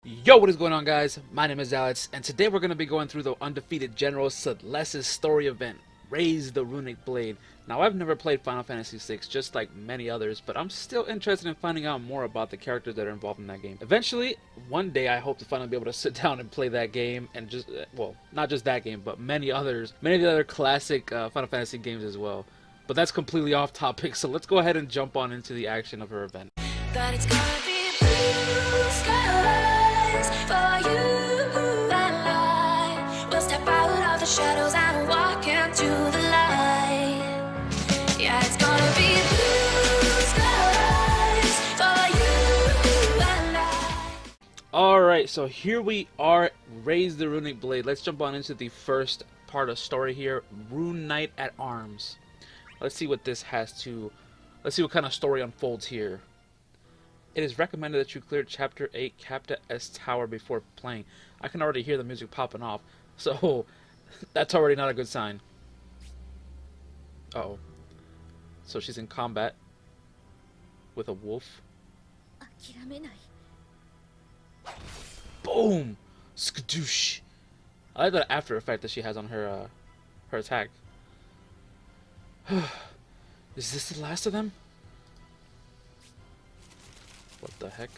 Yo, what is going on, guys? My name is Zalits, and today we're going to be going through the undefeated General Celes's story event, Raise the Runic Blade. Now, I've never played Final Fantasy VI, just like many others, but I'm still interested in finding out more about the characters that are involved in that game. Eventually, one day, I hope to finally be able to sit down and play that game, and just, well, not just that game, but many of the other classic Final Fantasy games as well. But that's completely off topic, so let's go ahead and jump on into the action of her event. But it's gonna be blue skies for you and I. We'll step out of the shadows and walk into the light. Yeah, it's gonna be blue skies for you and I. Alright, so here we are, Raise the Runic Blade. Let's jump on into the first part of story here, Rune Knight at Arms. Let's see what this has to... Let's see what kind of story unfolds here. It is recommended that you clear Chapter 8 Capta S Tower before playing. I can already hear the music popping off, so that's already not a good sign. Uh-oh. So she's in combat with a wolf. Boom! Skadoosh! I like that after effect that she has on her her attack. Is this the last of them? What the heck?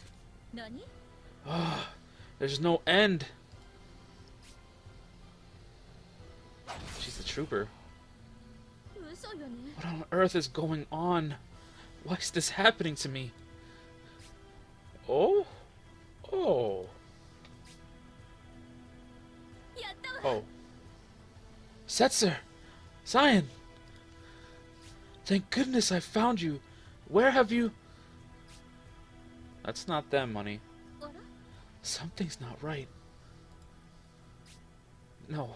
Ah, there's no end. She's a trooper. What on earth is going on? Why is this happening to me? Oh? Oh. Oh. Setzer! Cyan! Thank goodness I found you. Where have you... That's not them, money. Something's not right. No.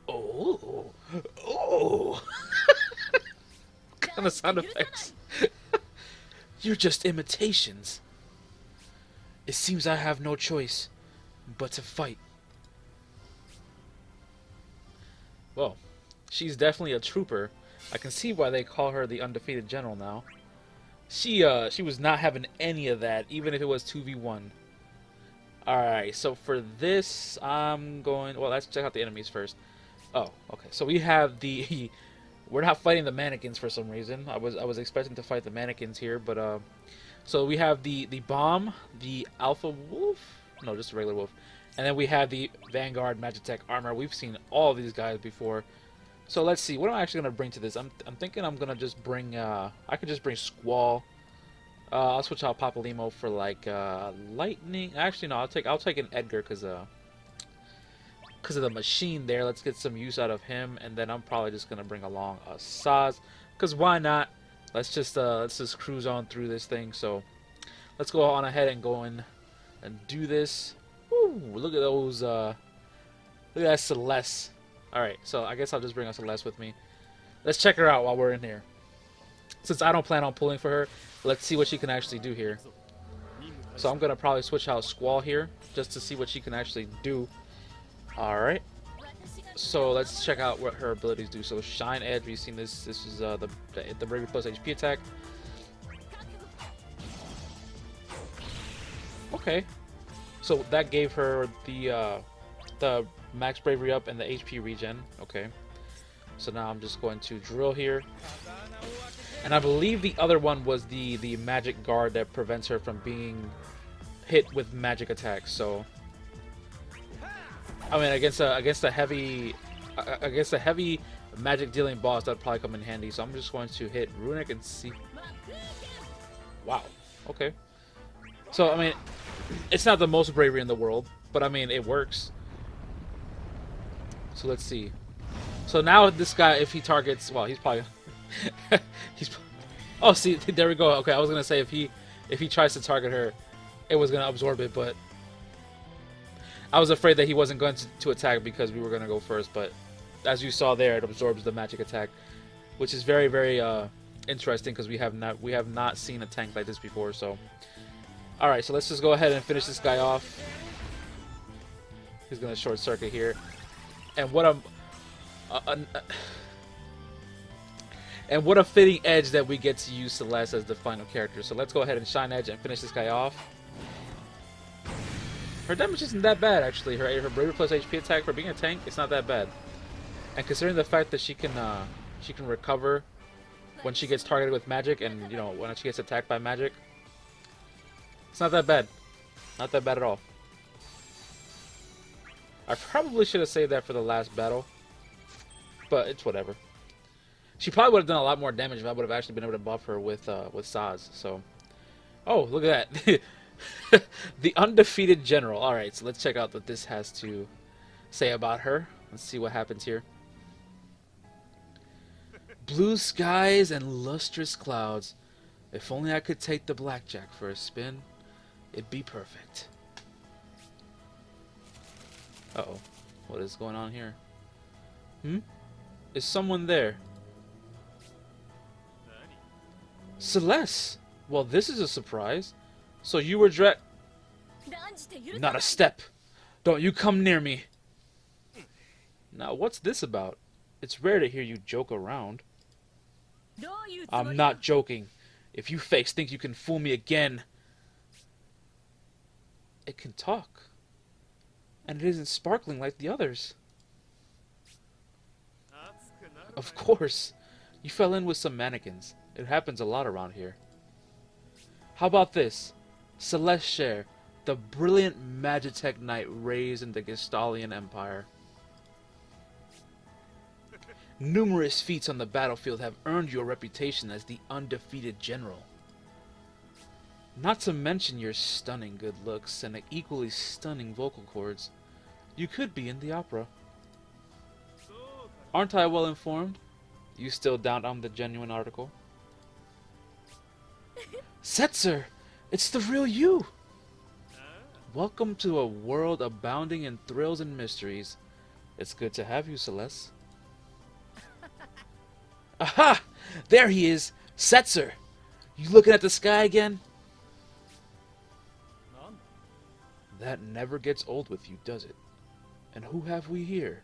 Oh. Oh. What kind of sound effects? You're just imitations. It seems I have no choice but to fight. Well, she's definitely a trooper. I can see why they call her the undefeated general now. She was not having any of that, even if it was 2v1. Alright, so for this, I'm going... Well, let's check out the enemies first. Oh, okay. So we have the... We're not fighting the mannequins for some reason. I was expecting to fight the mannequins here, but... So we have the bomb, the alpha wolf? No, just a regular wolf. And then we have the Vanguard Magitech armor. We've seen all of these guys before. So let's see, what am I actually going to bring to this? I'm thinking I'm going to just bring, I could just bring Squall. I'll switch out Papalimo for, like, Lightning. Actually, no, I'll take an Edgar, because of the machine there. Let's get some use out of him, and then I'm probably just going to bring along a Saz, because why not? Let's just cruise on through this thing, so let's go on ahead and go in and do this. Ooh, look at those, look at that Celes. Alright, so I guess I'll just bring a Celes with me. Let's check her out while we're in here. Since I don't plan on pulling for her, let's see what she can actually do here. So I'm going to probably switch out Squall here, just to see what she can actually do. Alright. So let's check out what her abilities do. So Shine Edge, we've seen this. This is the Bravery plus HP attack. Okay. So that gave her the max bravery up and the HP regen. Okay. So now I'm just going to drill here. And I believe the other one was the magic guard that prevents her from being hit with magic attacks. So I mean against a heavy magic dealing boss, that'd probably come in handy. So I'm just going to hit Runic and see. Wow. Okay. So I mean, it's not the most bravery in the world, but I mean it works. So let's see. So now this guy, if he targets, well, he's probably oh, see, there we go. Okay, I was gonna say if he tries to target her, it was gonna absorb it, but I was afraid that he wasn't going to attack because we were gonna go first. But as you saw there, it absorbs the magic attack, which is very, very interesting because we have not seen a tank like this before. So, all right, so let's just go ahead and finish this guy off. He's gonna short circuit here. And what a fitting edge that we get to use Celes as the final character. So let's go ahead and Shine Edge and finish this guy off. Her damage isn't that bad, actually. Her Bravery plus HP attack for being a tank, it's not that bad. And considering the fact that she can recover when she gets targeted with magic, and you know when she gets attacked by magic, it's not that bad. Not that bad at all. I probably should have saved that for the last battle, but it's whatever. She probably would have done a lot more damage if I would have actually been able to buff her with Celes. So, oh, look at that. The undefeated general. Alright, so let's check out what this has to say about her. Let's see what happens here. Blue skies and lustrous clouds. If only I could take the blackjack for a spin, it'd be perfect. Uh-oh. What is going on here? Is someone there? Celes! Well, this is a surprise. So you were Not a step! Don't you come near me! Now, what's this about? It's rare to hear you joke around. I'm not joking. If you fakes think you can fool me again... It can talk. And it isn't sparkling like the others. Of course. You fell in with some mannequins. It happens a lot around here. How about this? Celes Chere, the brilliant Magitech knight raised in the Gestalian Empire. Numerous feats on the battlefield have earned your reputation as the undefeated general. Not to mention your stunning good looks and equally stunning vocal cords. You could be in the opera. Aren't I well informed? You still doubt I'm the genuine article? Setzer! It's the real you! Welcome to a world abounding in thrills and mysteries. It's good to have you, Celes. Aha! There he is! Setzer! You looking at the sky again? That never gets old with you, does it? And who have we here?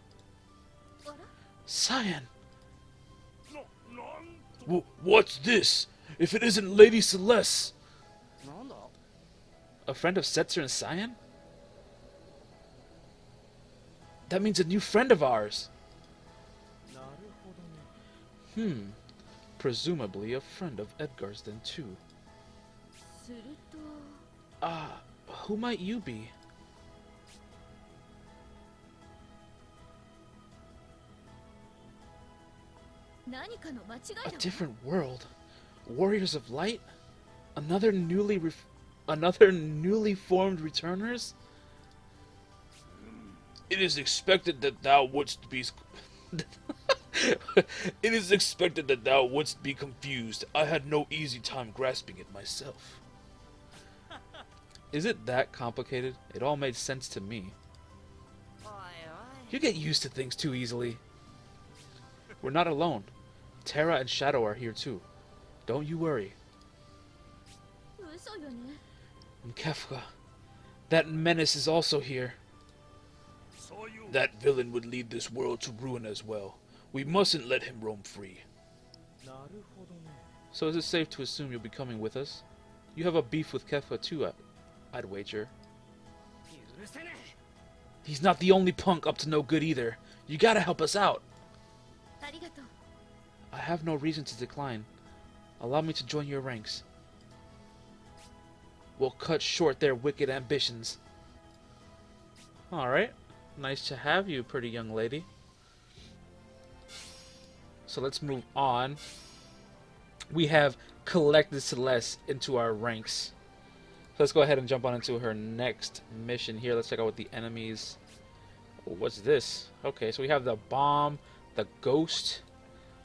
Cyan! What's this? If it isn't Lady Celes! A friend of Setzer and Cyan? That means a new friend of ours! Presumably a friend of Edgar's then too. Who might you be? A different world? Warriors of Light? Another newly formed returners? It is expected that thou wouldst be... It is expected that thou wouldst be confused. I had no easy time grasping it myself. Is it that complicated? It all made sense to me. You get used to things too easily. We're not alone. Terra and Shadow are here too. Don't you worry. Kefka, that menace is also here. That villain would lead this world to ruin as well. We mustn't let him roam free. So is it safe to assume you'll be coming with us? You have a beef with Kefka too, I'd wager. He's not the only punk up to no good either. You gotta help us out. I have no reason to decline. Allow me to join your ranks. We'll cut short their wicked ambitions. Alright. Nice to have you, pretty young lady. So let's move on. We have collected Celes into our ranks. So let's go ahead and jump on into her next mission here. Let's check out what the enemies... What's this? Okay, so we have the bomb, the ghost,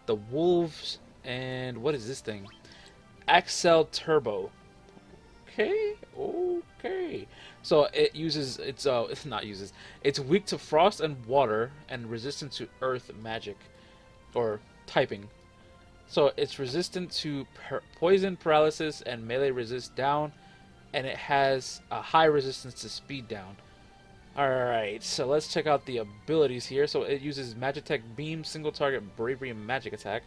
the wolves, and what is this thing? Axel Turbo. Okay. So it uses it's weak to frost and water and resistant to earth magic or typing. So it's resistant to poison, paralysis, and melee resist down, and it has a high resistance to speed down. Alright, so let's check out the abilities here. So it uses Magitech Beam, single target bravery and magic attack.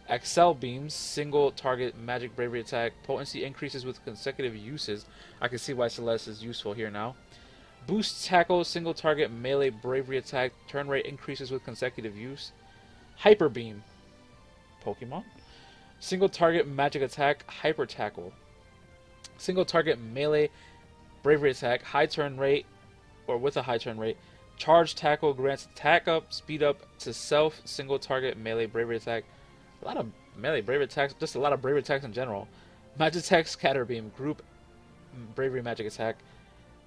Axel Beams, single target magic bravery attack. Potency increases with consecutive uses. I can see why Celes is useful here now. Boost tackle, single target melee bravery attack. Turn rate increases with consecutive use. Hyper beam. Pokemon. Single target magic attack. Hyper tackle. Single target melee bravery attack. High turn rate, or with a high turn rate. Charge tackle grants attack up, speed up to self. Single target melee bravery attack. A lot of melee bravery attacks. Just a lot of bravery attacks in general. Magic attack scatter beam. Group bravery magic attack.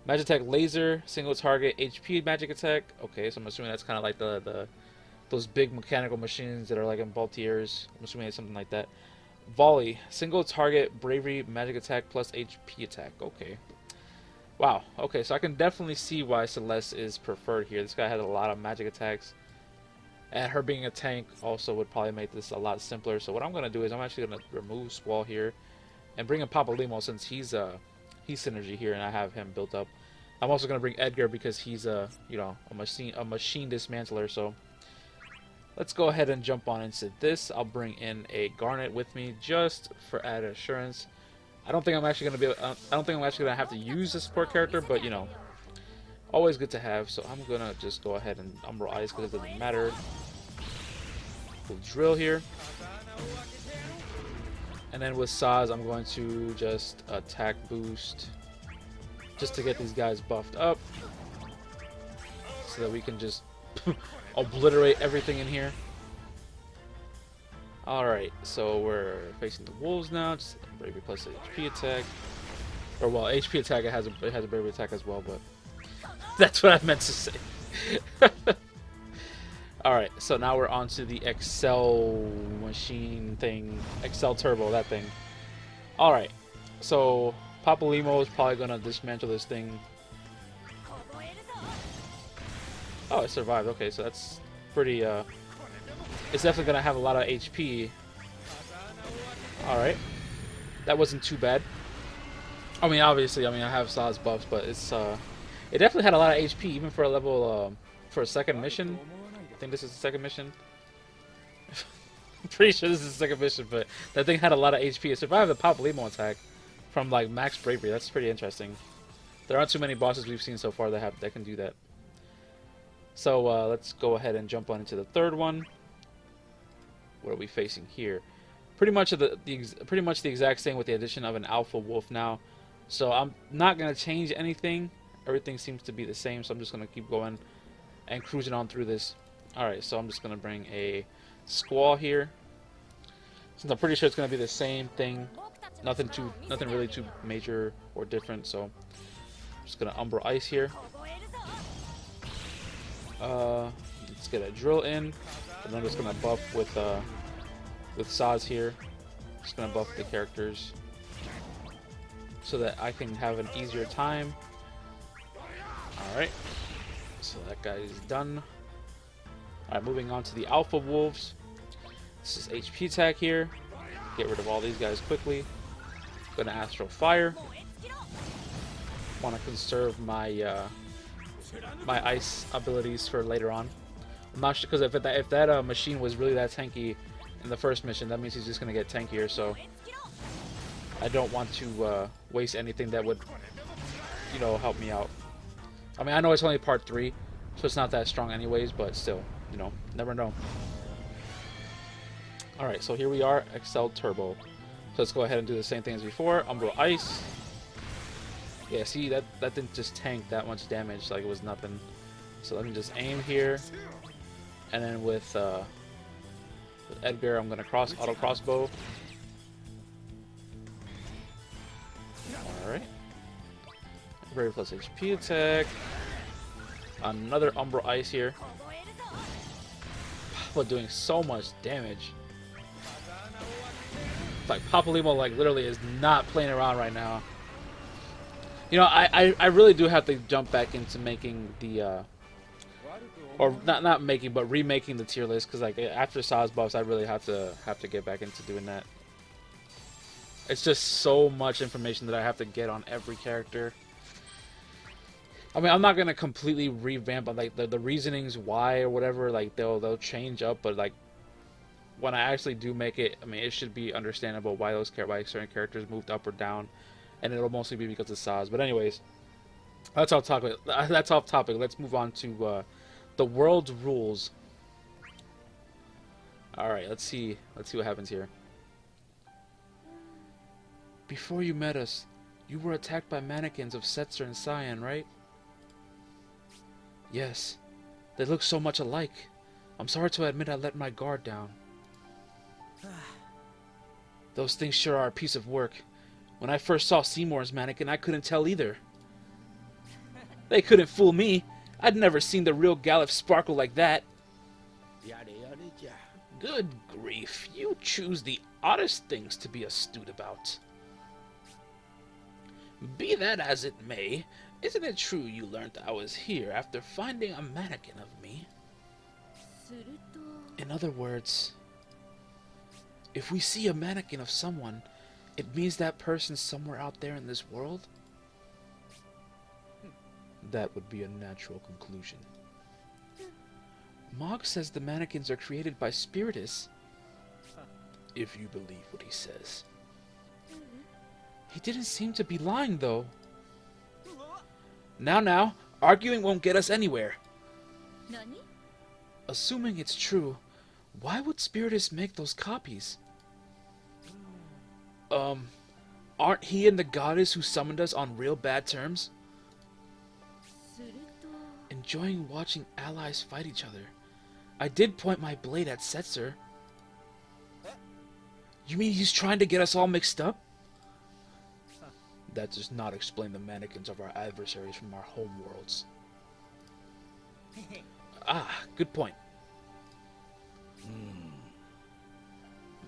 Magic attack laser, single target HP magic attack. Okay, so I'm assuming that's kind of like the those big mechanical machines that are like in Baltiers. I'm assuming it's something like that. Volley, single target bravery magic attack plus HP attack. Okay. Wow. Okay, so I can definitely see why Celes is preferred here. This guy has a lot of magic attacks, and her being a tank also would probably make this a lot simpler. So what I'm gonna do is I'm actually gonna remove Squall here and bring in Papalimo since he's synergy here, and I have him built up. I'm also gonna bring Edgar because he's a machine dismantler. So let's go ahead and jump on into this. I'll bring in a Garnet with me just for added assurance. I don't think I'm actually gonna have to use the support character, but you know, always good to have. So I'm gonna just go ahead and Umbral Ice because it doesn't matter. We'll drill here. And then with Saz, I'm going to just attack boost just to get these guys buffed up so that we can just obliterate everything in here. Alright, so we're facing the wolves now. Just bravery plus HP attack. Or well, HP attack, it has a bravery attack as well, but that's what I meant to say. Alright, so now we're on to the Excel machine thing. Excel Turbo, that thing. Alright, so Papalimo is probably going to dismantle this thing. Oh, it survived. Okay, so that's pretty, it's definitely going to have a lot of HP. Alright. That wasn't too bad. I mean, obviously, I have Saz buffs, but it's, it definitely had a lot of HP, even for a level, for a second mission. I think this is the second mission. I'm pretty sure this is the second mission, but that thing had a lot of HP. It survived the Papalimo attack from like max bravery. That's pretty interesting. There aren't too many bosses we've seen so far that can do that. So let's go ahead and jump on into the third one. What are we facing here? Pretty much the exact same with the addition of an alpha wolf now. So I'm not gonna change anything. Everything seems to be the same. So I'm just gonna keep going and cruising on through this. Alright, so I'm just going to bring a Squall here. Since I'm pretty sure it's going to be the same thing. Nothing really too major or different, so I'm just going to Umbral Ice here. Let's get a drill in. And I'm just going to buff with Saz here. Just going to buff the characters so that I can have an easier time. Alright, so that guy is done. Alright, moving on to the Alpha Wolves. This is HP attack here. Get rid of all these guys quickly. Gonna Astral Fire. Want to conserve my my ice abilities for later on. I'm not sure, because if that machine was really that tanky in the first mission, that means he's just gonna get tankier. So I don't want to waste anything that would, you know, help me out. I mean, I know it's only part 3, so it's not that strong anyways, but still. You know, never know. Alright, so here we are, Excel Turbo. So let's go ahead and do the same thing as before. Umbral Ice. Yeah, see, that didn't just tank that much damage like it was nothing. So let me just aim here. And then with Edgar, I'm going to auto crossbow. Alright. Very plus HP attack. Another Umbral Ice here. Papa doing so much damage. It's like Papalimo like literally is not playing around right now. You know, I really do have to jump back into making the or not making, but remaking the tier list, because like after Saz buffs I really have to get back into doing that. It's just so much information that I have to get on every character. I mean, I'm not gonna completely revamp, but like the reasonings why or whatever, like they'll change up, but like when I actually do make it, I mean, it should be understandable why certain characters moved up or down, and it'll mostly be because of Saz. But anyways, That's off topic. That's off topic. Let's move on to the world's rules. All right, let's see. Let's see what happens here. Before you met us, you were attacked by mannequins of Setzer and Cyan, right? Yes. They look so much alike. I'm sorry to admit I let my guard down. Those things sure are a piece of work. When I first saw Seymour's mannequin, I couldn't tell either. They couldn't fool me. I'd never seen the real Galif sparkle like that. Good grief, you choose the oddest things to be astute about. Be that as it may, isn't it true you learned I was here after finding a mannequin of me? In other words, if we see a mannequin of someone, it means that person's somewhere out there in this world? That would be a natural conclusion. Mog says the mannequins are created by Spiritus. If you believe what he says. He didn't seem to be lying, though. Now, arguing won't get us anywhere. Assuming it's true, why would Spiritus make those copies? Aren't he and the goddess who summoned us on real bad terms? Enjoying watching allies fight each other. I did point my blade at Setzer. You mean he's trying to get us all mixed up? That does not explain the mannequins of our adversaries from our home worlds. Ah, good point.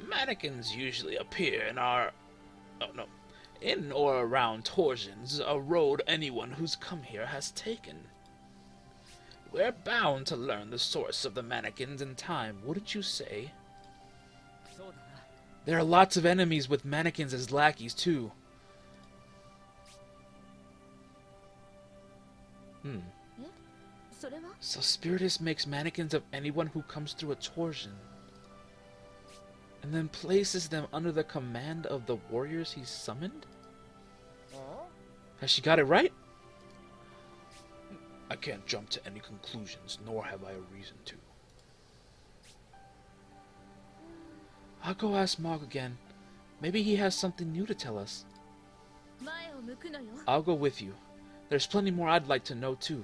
Mannequins usually appear in in or around Torsions, a road anyone who's come here has taken. We're bound to learn the source of the mannequins in time, wouldn't you say? There are lots of enemies with mannequins as lackeys, too. So Spiritus makes mannequins of anyone who comes through a torsion, and then places them under the command of the warriors he's summoned? Has she got it right? I can't jump to any conclusions, nor have I a reason to. I'll go ask Mog again. Maybe he has something new to tell us. I'll go with you. There's plenty more I'd like to know, too.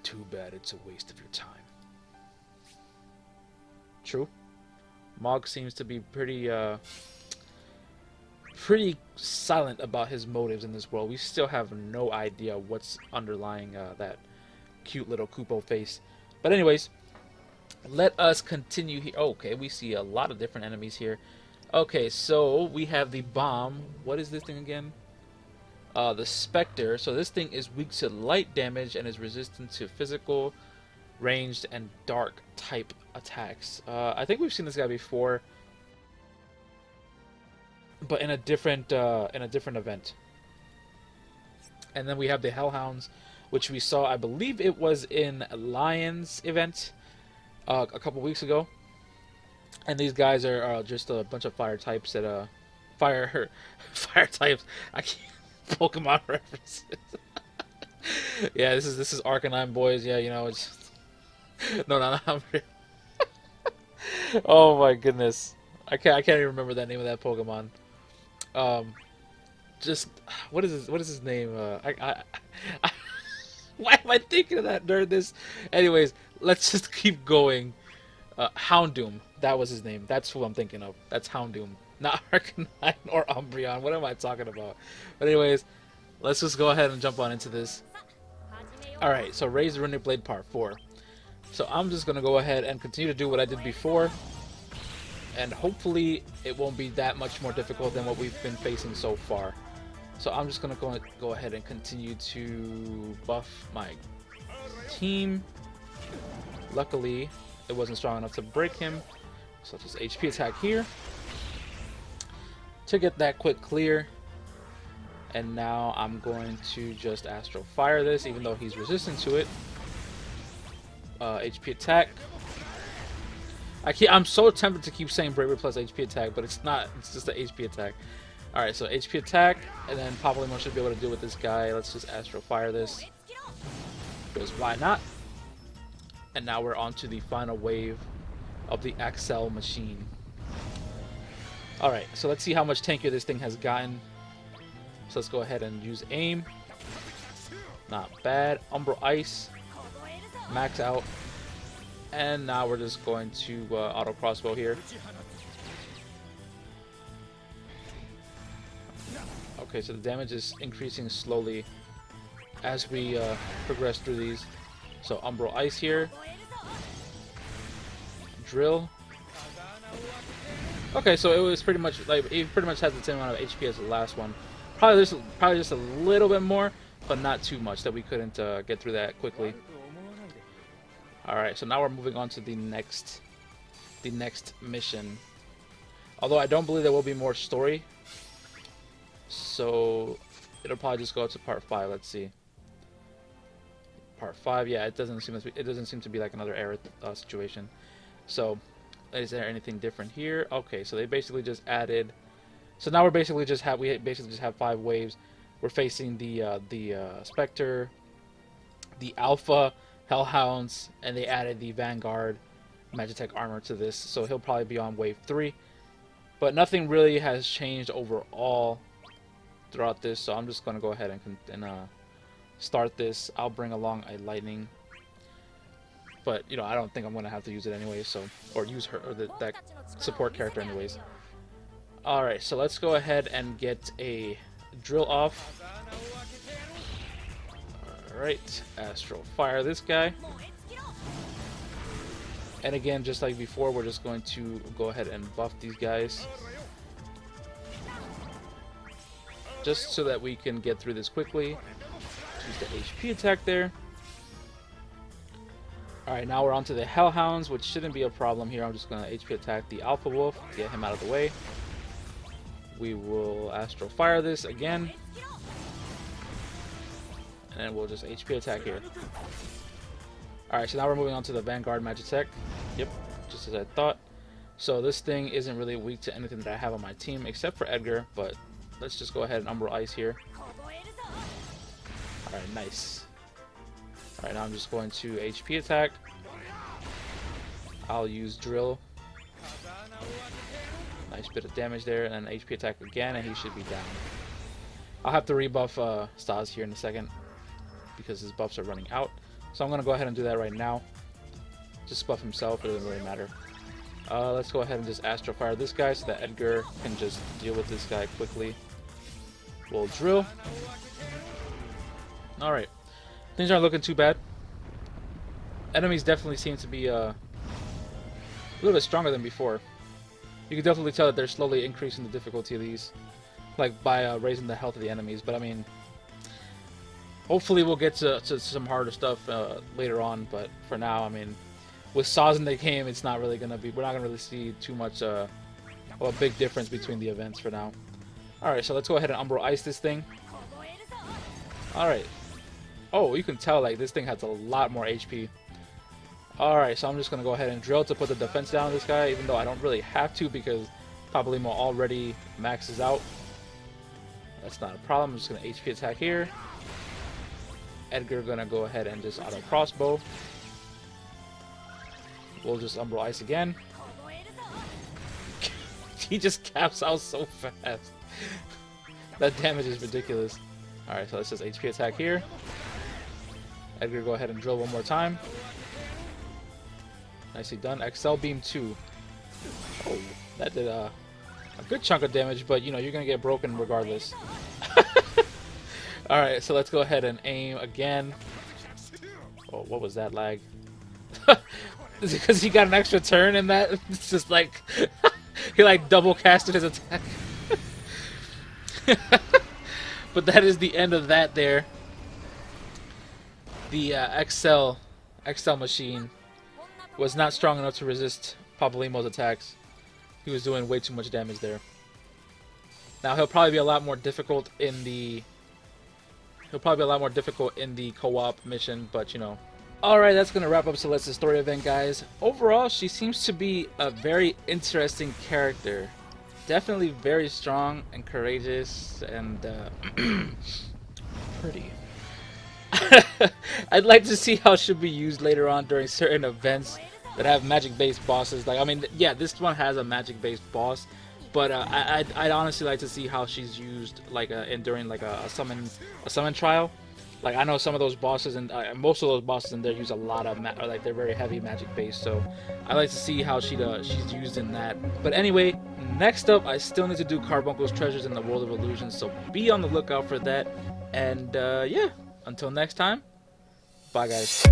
Too bad it's a waste of your time. True. Mog seems to be pretty silent about his motives in this world. We still have no idea what's underlying that cute little Kupo face. But anyways, let us continue here. Okay, we see a lot of different enemies here. Okay, so we have the bomb. What is this thing again? The Spectre. So this thing is weak to light damage and is resistant to physical, ranged, and dark type attacks. I think we've seen this guy before, but in a different event. And then we have the Hellhounds, which we saw, I believe it was in Lion's event a couple weeks ago. And these guys are just a bunch of fire types that fire types. I can't. Pokemon references. Yeah, this is Arcanine boys. Yeah, you know, it's no. Oh my goodness, I can't even remember that name of that Pokemon. Just what is his name? Why am I thinking of that during this? Anyways, let's just keep going. Houndoom, that was his name. That's who I'm thinking of. That's Houndoom. Not Arcanine or Umbreon. What am I talking about? But anyways, let's just go ahead and jump on into this. Alright, so raise the Runic Blade Part 4. So I'm just going to go ahead and continue to do what I did before. And hopefully it won't be that much more difficult than what we've been facing so far. So I'm just going to go ahead and continue to buff my team. Luckily, it wasn't strong enough to break him. So just HP attack here to get that quick clear. And now I'm going to just Astral Fire this, even though he's resistant to it. HP attack. I'm so tempted to keep saying Bravery plus HP attack, but it's not. It's just the HP attack. Alright, so HP attack, and then Papalymo should be able to deal with this guy. Let's just Astro Fire this. Because why not? And now we're on to the final wave of the Celes machine. Alright, so let's see how much tankier this thing has gotten. So let's go ahead and use aim. Not bad. Umbral Ice. Max out. And now we're just going to auto crossbow here. Okay, so the damage is increasing slowly as we progress through these. So Umbral Ice here. Drill. Okay, so it was pretty much like it pretty much has the same amount of HP as the last one. Probably just a little bit more, but not too much that we couldn't get through that quickly. All right, so now we're moving on to the next mission. Although I don't believe there will be more story, so it'll probably just go up to part 5. Let's see. Part 5, yeah, it doesn't seem to be like another error situation. So, is there anything different here? Okay, so they basically just added. So now we basically just have 5 waves. We're facing the Spectre, the Alpha Hellhounds, and they added the Vanguard Magitech armor to this. So he'll probably be on wave 3. But nothing really has changed overall throughout this. So I'm just going to go ahead and start this. I'll bring along a Lightning. But, you know, I don't think I'm going to have to use it anyway, so, or use her, or that support character anyways. Alright, so let's go ahead and get a drill off. Alright, Astral Fire this guy. And again, just like before, we're just going to go ahead and buff these guys. Just so that we can get through this quickly. Use the HP attack there. Alright, now we're on to the Hellhounds, which shouldn't be a problem here. I'm just going to HP attack the Alpha Wolf, get him out of the way. We will Astral Fire this again. And then we'll just HP attack here. Alright, so now we're moving on to the Vanguard Magitech. Yep, just as I thought. So this thing isn't really weak to anything that I have on my team, except for Edgar, but let's just go ahead and Umbral Ice here. Alright, nice. Alright, now I'm just going to HP attack. I'll use Drill. Nice bit of damage there, and then HP attack again, and he should be down. I'll have to rebuff Celes here in a second, because his buffs are running out. So I'm going to go ahead and do that right now. Just buff himself, it doesn't really matter. Let's go ahead and just Astro Fire this guy so that Edgar can just deal with this guy quickly. We'll Drill. Alright. Things aren't looking too bad. Enemies definitely seem to be a little bit stronger than before. You can definitely tell that they're slowly increasing the difficulty of these, like by raising the health of the enemies. But I mean, hopefully we'll get to some harder stuff later on. But for now, I mean, with Celes in the game, it's not really gonna be. We're not gonna really see too much of a big difference between the events for now. All right, so let's go ahead and Umbral Ice this thing. All right. Oh, you can tell like this thing has a lot more HP. Alright, so I'm just going to go ahead and Drill to put the defense down on this guy, even though I don't really have to because Papalymo already maxes out. That's not a problem. I'm just going to HP attack here. Edgar going to go ahead and just auto crossbow. We'll just Umbral Ice again. He just caps out so fast. That damage is ridiculous. Alright, so let's just HP attack here. Edgar, go ahead and Drill one more time. Nicely done. Excel Beam 2. Oh, that did a good chunk of damage, but you know, you're going to get broken regardless. Alright, so let's go ahead and aim again. Oh, what was that lag? Is it because he got an extra turn in that? It's just like, he like double casted his attack. But that is the end of that there. The Excel machine was not strong enough to resist Papalymo's attacks. He was doing way too much damage there. Now he'll probably be a lot more difficult in the co-op mission, but you know. Alright, that's gonna wrap up Celeste's story event, guys. Overall, she seems to be a very interesting character. Definitely very strong and courageous and pretty. I'd like to see how she'll be used later on during certain events that have magic-based bosses. Like, I mean, yeah, this one has a magic-based boss, but I'd honestly like to see how she's used, like, during like a summon trial. Like, I know some of those bosses and most of those bosses in there use a lot of like they're very heavy magic-based. So I like to see how she's used in that. But anyway, next up, I still need to do Carbuncle's Treasures in the World of Illusions. So be on the lookout for that. And yeah. Until next time, bye guys.